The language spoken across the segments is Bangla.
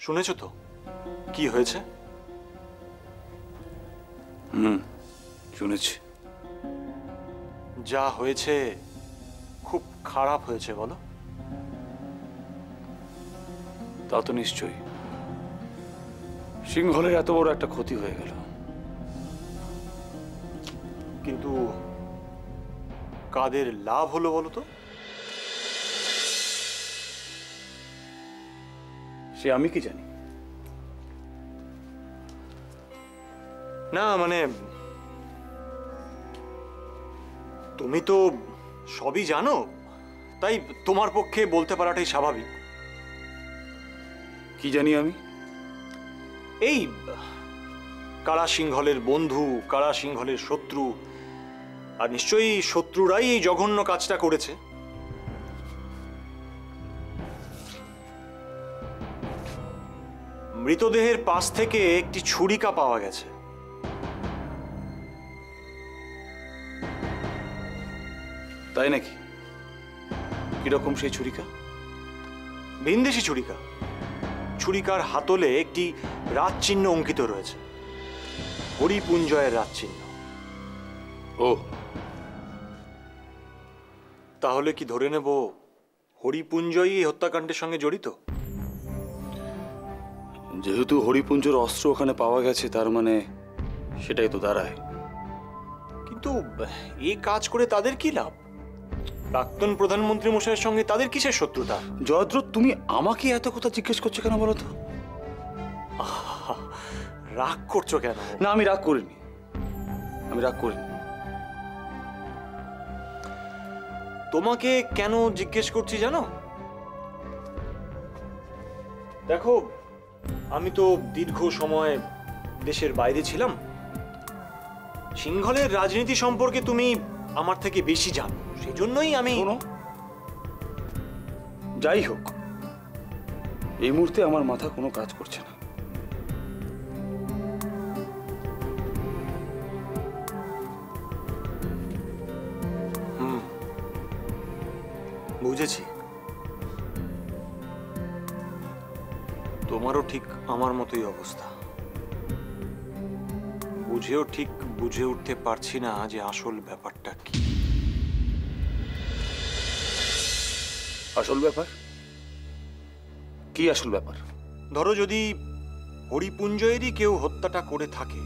শুনেছ তো কি হয়েছে? শুনেছি। যা হয়েছে খুব খারাপ হয়েছে বলো। তা তো নিশ্চয়ই। সিংহলের এত বড় একটা ক্ষতি হয়ে গেল। কিন্তু কাদের লাভ হলো বলো তো? সে আমি কি জানি। না মানে তুমি তো সবই জানো, তাই তোমার পক্ষে বলতে পারাটাই স্বাভাবিক। কি জানি আমি? এই কারা সিংহলের বন্ধু, কারা সিংহলের শত্রু, আর নিশ্চয়ই শত্রুরাই এই জঘন্য কাজটা করেছে। মৃতদেহের পাশ থেকে একটি ছুরিকা পাওয়া গেছে। তাই নাকি? কিরকম সেই ছুরিকা? ভিনদেশি ছুরিকা। ছুরিকার হাতলে একটি রাত চিহ্ন অঙ্কিত রয়েছে, হরিপুঞ্জয়ের রাত চিহ্ন। ও, তাহলে কি ধরে নেব হরিপুঞ্জয়ই এই হত্যাকাণ্ডের সঙ্গে জড়িত? যেহেতু হরিপুঞ্জর অস্ত্র ওখানে পাওয়া গেছে, তার মানে সেটাই তো দাঁড়ায়। কিন্তু এই কাজ করে তাদের কি লাভ? প্রাক্তন প্রধানমন্ত্রী মশাইয়ের সঙ্গে তাদের কিসের শত্রুতা? জয়দ্রথ, তুমি আমাকে এত কথা জিজ্ঞেস করছো কেন বলো তো? রাগ করছো কেন? না, আমি রাগ করিনি। আমি রাগ করিনি। তোমাকে কেন জিজ্ঞেস করছি জানো? দেখো, আমি তো দীর্ঘ সময় দেশের বাইরে ছিলাম। সিংহলের রাজনীতি সম্পর্কে তুমি আমার থেকে বেশি জানো, সেজন্যই আমি। যাই হোক, এই মুহূর্তে আমার মাথা কোনো কাজ করছে না। বুঝেছি, তোমারও ঠিক আমার মতোই অবস্থা। বুঝেও ঠিক বুঝে উঠতে পারছি না যে আসল ব্যাপারটা কি। আসল ব্যাপার কি? আসল ব্যাপার ধরো, যদি হরিপুঞ্জয়েরই কেউ হত্যাটা করে থাকে,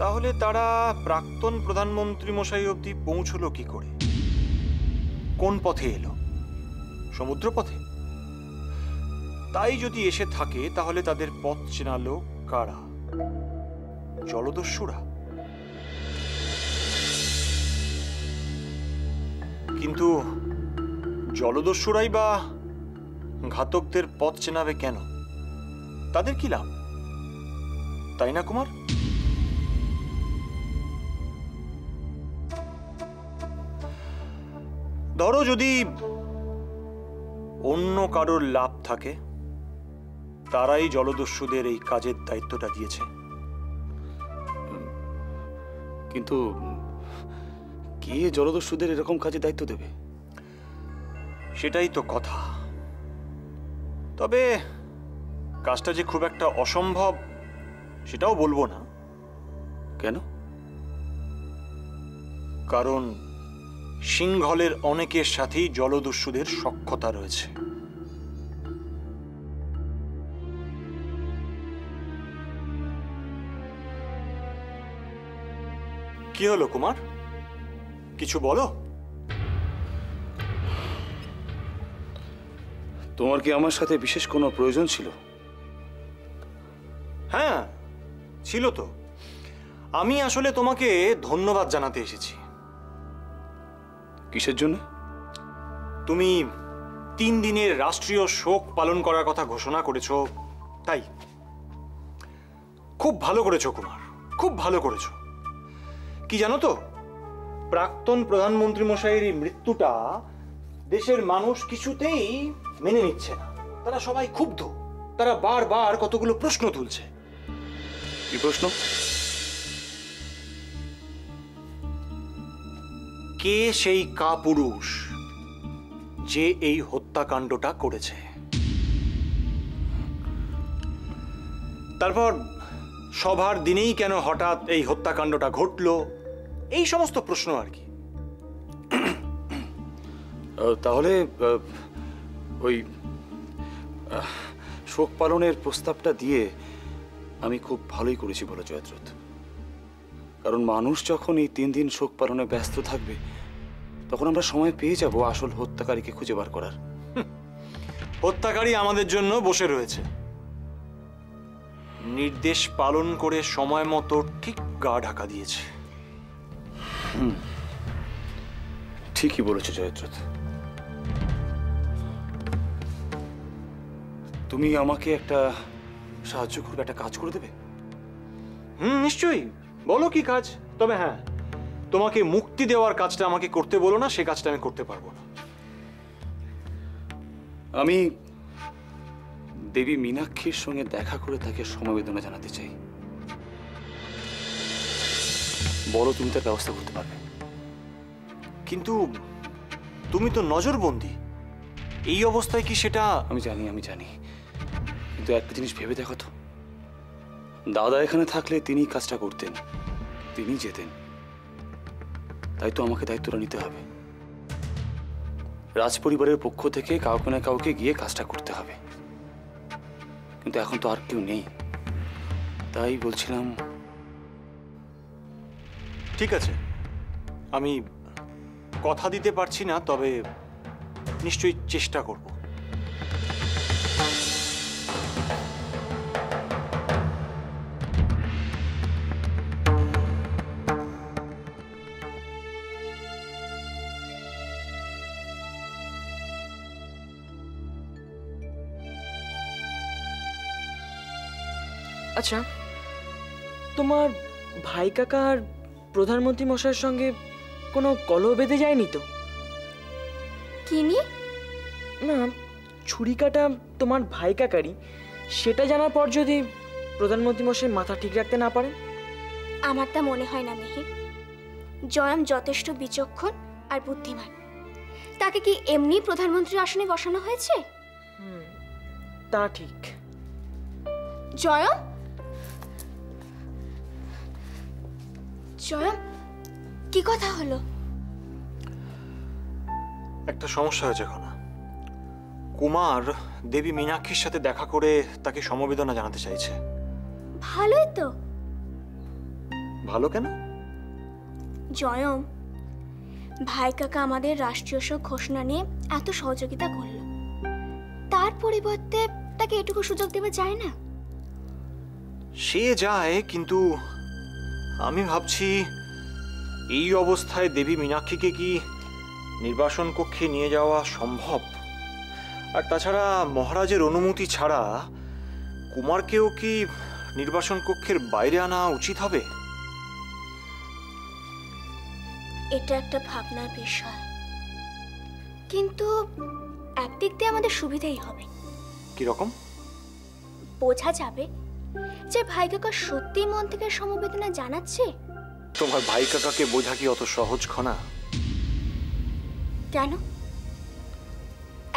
তাহলে তারা প্রাক্তন প্রধানমন্ত্রী মশাই অবধি পৌঁছলো কি করে? কোন পথে এলো? সমুদ্র পথে? তাই যদি এসে থাকে, তাহলে তাদের পথ চেনালো কারা? জলদস্যুরা? কিন্তু জলদস্যুরাই বা ঘাতকদের পথ চেনাবে কেন? তাদের কি লাভ, তাই না কুমার? ধরো, যদি অন্য কারোর লাভ থাকে, তারাই জলদস্যুদের এই কাজের দায়িত্বটা দিয়েছে। কিন্তু কে জলদস্যুদের এরকম কাজে দায়িত্ব দেবে? সেটাই তো কথা। তবে কাজটা যে খুব একটা অসম্ভব, সেটাও বলবো না। কেন? কারণ সিংহলের অনেকের সাথেই জলদস্যুদের সখ্যতা রয়েছে। কি হলো কুমার, কিছু বলো। তোমার কি আমার সাথে বিশেষ কোনো প্রয়োজন ছিল? হ্যাঁ, ছিল তো। আমি আসলে তোমাকে ধন্যবাদ জানাতে এসেছি। কিসের জন্য? তুমি 3 দিনের রাষ্ট্রীয় শোক পালন করার কথা ঘোষণা করেছো, তাই। খুব ভালো করেছো কুমার, খুব ভালো করেছো। কি জানো তো, প্রাক্তন প্রধানমন্ত্রী মশাইয়ের এই মৃত্যুটা দেশের মানুষ কিছুতেই মেনে নিচ্ছে না। তারা সবাই ক্ষুব্ধ। তারা বারবার কতগুলো প্রশ্ন তুলছে। কি প্রশ্ন? কে সেই কাপুরুষ যে এই হত্যাকাণ্ডটা করেছে? তারপর সভার দিনেই কেন হঠাৎ এই হত্যাকাণ্ডটা ঘটলো, এই সমস্ত প্রশ্ন আর কি। তাহলে ওই শোক পালনের প্রস্তাবটা দিয়ে আমি খুব ভালোই করেছি বলো জয়দ্রথ। কারণ মানুষ যখন এই 3 দিন শোক পালনে ব্যস্ত থাকবে, তখন আমরা সময় পেয়ে যাব আসল হত্যাকারীকে খুঁজে বার করার। হত্যাকারী আমাদের জন্য বসে রয়েছে, নির্দেশ পালন করে সময় মতো ঠিক গা ঢাকা দিয়েছে। ঠিকই বলেছো জয়দ্রথ। তুমি আমাকে একটা সাহায্য করবে, একটা কাজ করে দেবে? নিশ্চয়ই, বলো কি কাজ। তবে হ্যাঁ, তোমাকে মুক্তি দেওয়ার কাজটা আমাকে করতে বলো না, সে কাজটা আমি করতে পারবো না। আমি দেবী মীনাক্ষীর সঙ্গে দেখা করে তাকে সমবেদনা জানাতে চাই। বলো তুমি তার ব্যবস্থা করতে পারবে? কিন্তু তুমি তো নজরবন্দি, এই অবস্থায় কি সেটা? আমি জানি, কিন্তু একটা জিনিস ভেবে দেখো তো, দাদা এখানে থাকলে তিনি কাজটা করতেন, তিনি যেতেন। তাই তো আমাকে দায়িত্বটা নিতে হবে। রাজপরিবারের পক্ষ থেকে কাউকে না কাউকে গিয়ে কাজটা করতে হবে। কিন্তু এখন তো আর কেউ নেই, তাই বলছিলাম। ঠিক আছে, আমি কথা দিতে পারছি না, তবে নিশ্চয়ই চেষ্টা করব। আচ্ছা, তোমার ভাই কাকা আর প্রধানমন্ত্রী মশাইয়ের সঙ্গে কোনো কলহ বেঁধে যায়নি তো? কি নিয়ে? না, ছুরিকাটা তোমার ভাই কাকারই, সেটা জানার পর যদি প্রধানমন্ত্রী মশাই মাথা ঠিক রাখতে না পারেন? আমার তা মনে হয় না মিহির। জয়ম যথেষ্ট বিচক্ষণ আর বুদ্ধিমান। তাকে কি এমনি প্রধানমন্ত্রীর আসনে বসানো হয়েছে? তা ঠিক। জয়ম, জয়ম, কি কথা হলো? একটা সমস্যা হয়েছে এখন। কুমার দেবী মীনাক্ষীর সাথে দেখা করে তাকে সমবেদনা জানাতে চাইছে। ভালোই তো। ভালো কেন? জয়ম, ভাই কাকা আমাদের রাষ্ট্রীয় শোক ঘোষণা নিয়ে এত সহযোগিতা করল, তার পরিবর্তে তাকে এটুকু সুযোগ দেওয়া যায় না? সে যায়, কিন্তু আমি ভাবছি এই অবস্থায় দেবী মীনাক্ষীকে কি নির্বাসন কক্ষে নিয়ে যাওয়া সম্ভব? আর তাছাড়া মহারাজের অনুমতি ছাড়া কুমারকেও কি নির্বাসন কক্ষের বাইরে আনা উচিত হবে? এটা একটা ভাবনার বিষয়, কিন্তু একদিক দিয়ে আমাদের সুবিধাই হবে। কিরকম? বোঝা যাবে যে ভাই কাকা সত্যি মন থেকে সমবেদনা জানাচ্ছে। তোমার ভাই কাকাকে বোঝা কি অত সহজ খনা? কেন?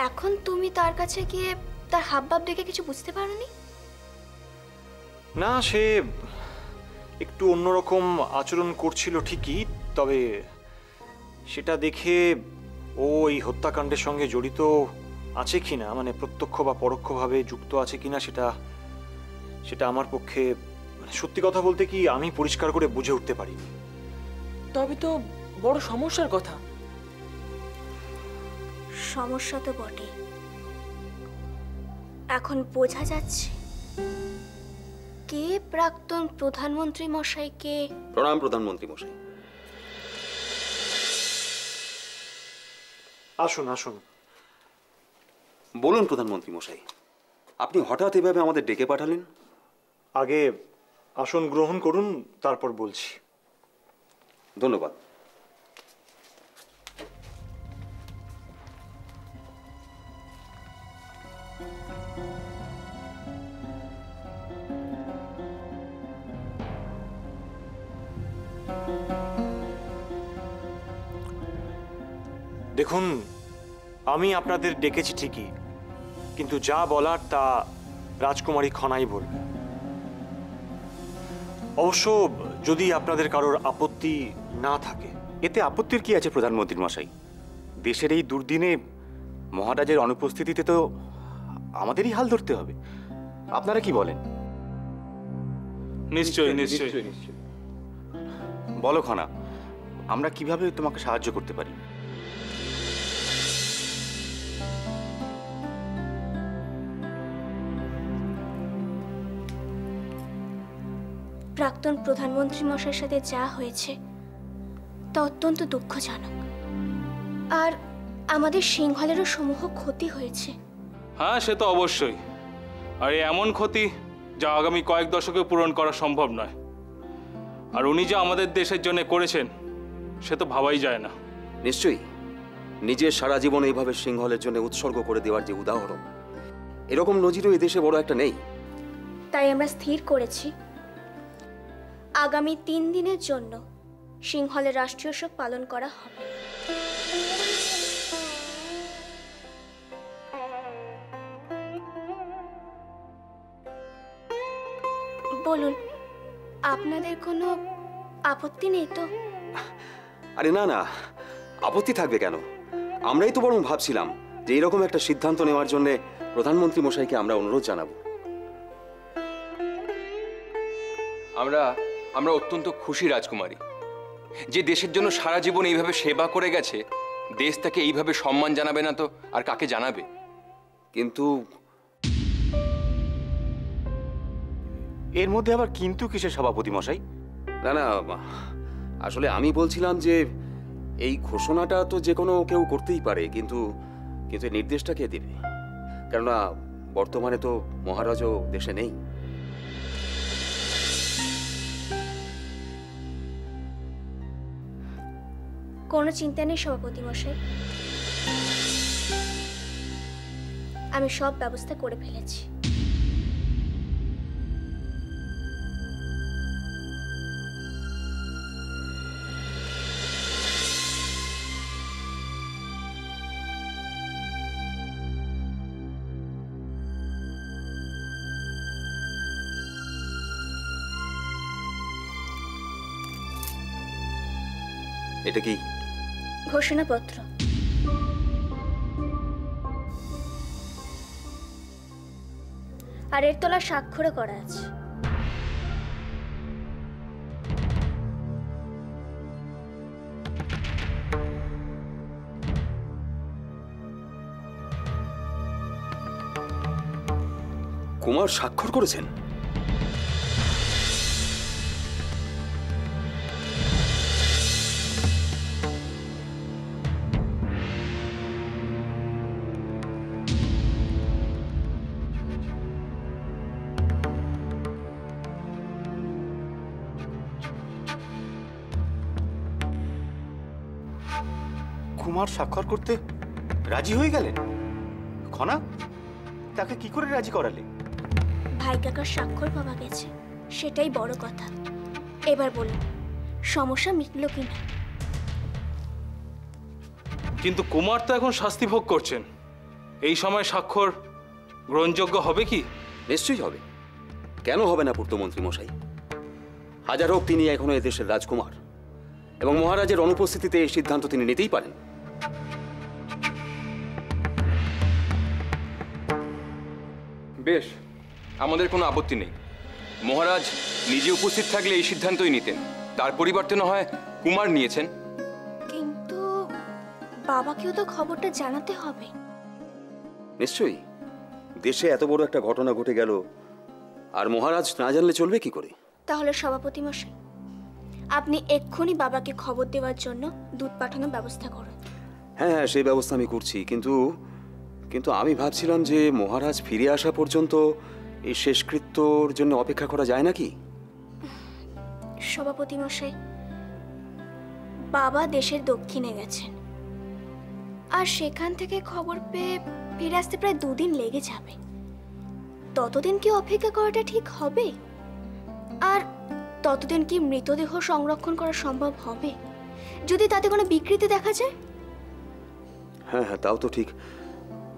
এখন তুমি তার কাছে গিয়ে তার হাবভাব দেখে কিছু বুঝতে পারোনি? না, সে একটু অন্যরকম আচরণ করছিল ঠিকই, তবে সেটা দেখে ও এই হত্যাকাণ্ডের সঙ্গে জড়িত আছে কিনা, মানে প্রত্যক্ষ বা পরোক্ষভাবে যুক্ত আছে কিনা, সেটা আমার পক্ষে, মানে সত্যি কথা বলতে কি, আমি পরিষ্কার করে বুঝে উঠতে পারিনি। তবে তো বড় সমস্যার কথা। সমস্যা তো বটে। এখন বোঝা যাচ্ছে কে প্রাক্তন প্রধানমন্ত্রী মশাইকে। প্রণাম প্রধানমন্ত্রী মশাই। আসুন আসুন। বলুন প্রধানমন্ত্রী মশাই, আপনি হঠাৎ এভাবে আমাদের ডেকে পাঠালেন? আগে আসন গ্রহণ করুন, তারপর বলছি। ধন্যবাদ। দেখুন, আমি আপনাদের ডেকেছি ঠিকই, কিন্তু যা বলার তা রাজকুমারী খনাই বলবে। অবশ্য যদি আপনাদের কারোর আপত্তি না থাকে। এতে আপত্তির কি আছে প্রধানমন্ত্রী মশাই? দেশের এই দুর্দিনে মহারাজের অনুপস্থিতিতে তো আমাদেরই হাল ধরতে হবে। আপনারা কি বলেন? নিশ্চয়ই নিশ্চয়ই। বলো খানা, আমরা কিভাবে তোমাকে সাহায্য করতে পারি? প্রাক্তন প্রধানমন্ত্রী মশাইয়ের সাথে যা হয়েছে তা অত্যন্ত দুঃখজনক। আর আমাদের সিংহলেরও সমূহ ক্ষতি হয়েছে। হ্যাঁ, সে তো অবশ্যই। আর এমন ক্ষতি যা আগামী কয়েক দশকে পূরণ করা সম্ভব নয়। আর উনি যা আমাদের দেশের জন্য করেছেন সে তো ভাবাই যায় না। নিশ্চয়ই নিজের সারা জীবন এইভাবে সিংহলের জন্য উৎসর্গ করে দেওয়ার যে উদাহরণ, এরকম নজিরও এই দেশে বড় একটা নেই। তাই আমরা স্থির করেছি আগামী 3 দিনের জন্য সিংহলের রাষ্ট্রীয় শোক পালন করা হবে। বলুন, আপনাদের কোনো আপত্তি নেই তো? আরে না না, আপত্তি থাকবে কেন? আমরাই তো বরং ভাবছিলাম যে এরকম একটা সিদ্ধান্ত নেওয়ার জন্য প্রধানমন্ত্রী মশাইকে আমরা অনুরোধ জানাবো। আমরা অত্যন্ত খুশি রাজকুমারী, যে দেশের জন্য সারা জীবন এইভাবে সেবা করে গেছে। দেশ তাকে এইভাবে সম্মান জানাবে না তো আর কাকে জানাবে? কিন্তু এর মধ্যে আবার কিন্তু কিসের সভাপতি মশাই? না না, আসলে আমি বলছিলাম যে এই ঘোষণাটা তো যে কোনো কেউ করতেই পারে, কিন্তু কিন্তু এই নির্দেশটা কে দেবে? কেননা বর্তমানে তো মহারাজও দেশে নেই। কোনো চিন্তা নেই সভাপতি মশাই, আমি সব ব্যবস্থা করে ফেলেছি। এটা কি? ঘোষণাপত্র। আর এর তলা স্বাক্ষরও করা আছে। কুমার স্বাক্ষর করেছেন? কুমার স্বাক্ষর করতে রাজি হয়ে গেলেন? খনা, তাকে কি করে রাজি করালে? ভাই কাকার স্বাক্ষর পাওয়া গেছে, সেটাই বড় কথা। এবার বলুন, সমস্যা মিটল কিনা? কিন্তু কুমার তো এখন শাস্তি ভোগ করছেন। এই সময় স্বাক্ষর গ্রহণযোগ্য হবে কি? নিশ্চয়ই হবে। কেন হবে না পূর্তমন্ত্রী মশাই? হাজার হোক তিনি এখনো এদেশের রাজকুমার, এবং মহারাজের অনুপস্থিতিতে এই সিদ্ধান্ত তিনি নিতেই পারেন। বেশ, আমাদের কোনো আপত্তি নেই। মহারাজ নিজে উপস্থিত থাকলে এই সিদ্ধান্তই নিতেন, তার পরিবর্তে না হয় কুমার নিয়েছেন। কিন্তু বাবাকেও তো খবরটা জানাতে হবে। নিশ্চয়ই, দেশে এত বড় একটা ঘটনা ঘটে গেল, আর মহারাজ না জানলে চলবে কি করে? তাহলে সভাপতি মশাই, আপনি এক্ষুনি বাবাকে খবর দেওয়ার জন্য দুধ পাঠানোর ব্যবস্থা করুন। হ্যাঁ হ্যাঁ, সেই ব্যবস্থা আমি করছি, কিন্তু কিন্তু আমি ভাবছিলাম যে মহারাজ ফিরে আসা পর্যন্ত এই শেষকৃত্যর জন্য অপেক্ষা করা যায় নাকি? সভাপতি মশাই, বাবা দেশের দক্ষিণে গেছেন, আর সেখান থেকে খবর পেয়ে ফিরে আসতে প্রায় 2 দিন লেগে যাবে। ততদিন কি অপেক্ষা করাটা ঠিক হবে? আর ততদিন কি মৃতদেহ সংরক্ষণ করা সম্ভব হবে যদি তাতে কোনো বিকৃতি দেখা যায়? হ্যাঁ হ্যাঁ, তাও তো ঠিক।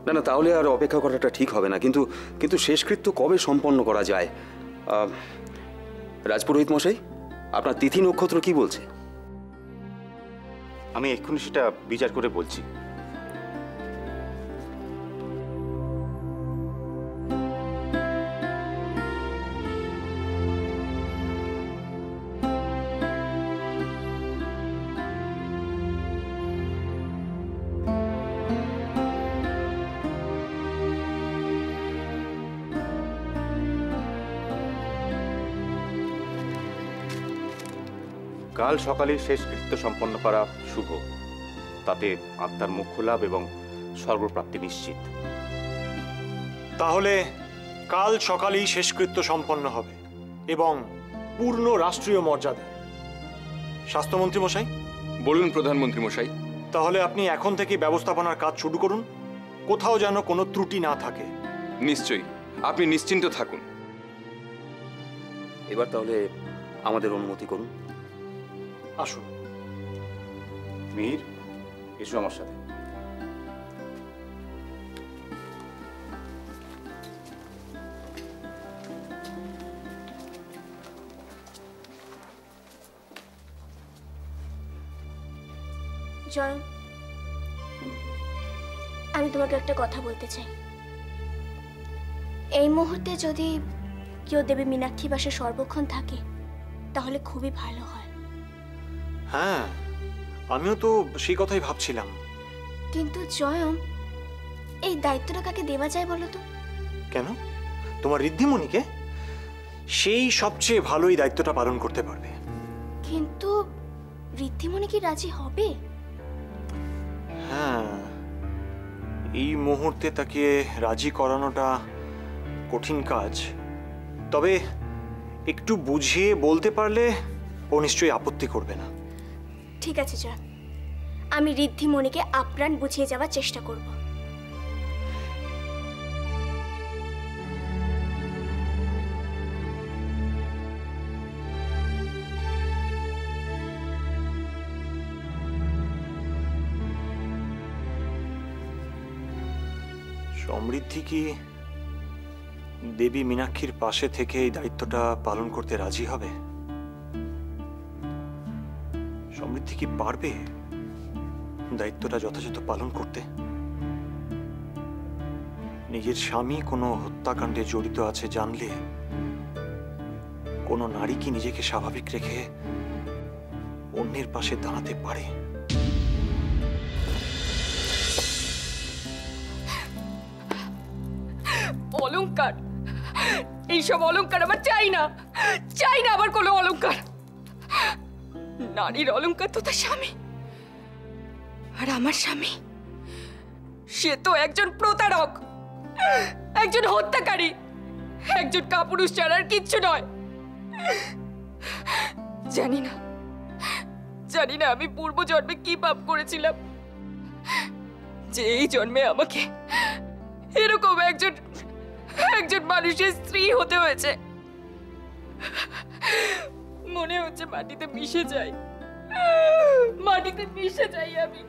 না না, তাহলে আর অপেক্ষা করাটা ঠিক হবে না, কিন্তু কিন্তু শেষকৃত্য কবে সম্পন্ন করা যায়? রাজপুরোহিত মশাই, আপনার তিথি নক্ষত্র কি বলছে? আমি এক্ষুনি সেটা বিচার করে বলছি। কাল সকালে শেষ কৃত্য সম্পন্ন করা শুভ, তাতে আত্মার মোক্ষ লাভ এবং স্বর্গপ্রাপ্তি নিশ্চিত। তাহলে কাল সকালেই শেষকৃত্য সম্পন্ন হবে এবং পূর্ণ রাষ্ট্রীয় মর্যাদা। স্বাস্থ্যমন্ত্রী মশাই, বলুন প্রধানমন্ত্রী মশাই। তাহলে আপনি এখন থেকে ব্যবস্থাপনার কাজ শুরু করুন, কোথাও যেন কোনো ত্রুটি না থাকে। নিশ্চয়ই, আপনি নিশ্চিন্ত থাকুন। এবার তাহলে আমাদের অনুমতি করুন। আসুন। মীর, এসো আমার সাথে। জয়, আমি তোমাকে একটা কথা বলতে চাই। এই মুহূর্তে যদি কেউ দেবী মীনাক্ষী বাসে সর্বক্ষণ থাকে তাহলে খুবই ভালো হয়। হ্যাঁ, আমিও তো সেই কথাই ভাবছিলাম। কিন্তু জয়ম, এই দায়িত্বটা কাকে দেওয়া যায় বলো তো? কেন? তোমার ঋদ্ধিমণিকে? সেই সবচেয়ে ভালো এই দায়িত্বটা পালন করতে পারবে। কিন্তু ঋদ্ধিমণি কি রাজি হবে? হ্যাঁ, এই মুহূর্তে তাকে রাজি করানোটা কঠিন কাজ। তবে একটু বুঝিয়ে বলতে পারলে ও নিশ্চয়ই আপত্তি করবে না। ঠিক আছে জয়, আমি ঋদ্ধিমণিকে আপ্রাণ বুঝিয়ে যাওয়ার চেষ্টা করব। সমৃদ্ধি কি দেবী মীনাক্ষীর পাশে থেকে এই দায়িত্বটা পালন করতে রাজি হবে? সমৃদ্ধি কি পারবে দায়িত্বটা যথাযথ পালন করতে? নিজের স্বামী কোনো হত্যাকাণ্ডে জড়িত আছে জানলে কোনো নারী কি নিজেকে স্বাভাবিক রেখে অন্যের পাশে দাঁড়াতে পারে? অলংকার, এইসব অলংকার আমার চাই না। চাই না আবার কোনো অলংকার। নারীর অলংকার তো তার স্বামী, আর আমার স্বামী সে তো একজন প্রতারক, একজন হত্যাকারী, একজন কাপুরুষ ছাড়া আর কিচ্ছু নয়। জানি না আমি পূর্বজন্মে কি পাপ করেছিলাম যে এই জন্মে আমাকে এরকম একজন মানুষের স্ত্রী হতে হয়েছে। মনে হচ্ছে মাটিতে মিশে যাই, মাটিতে মিশে যাই আমি।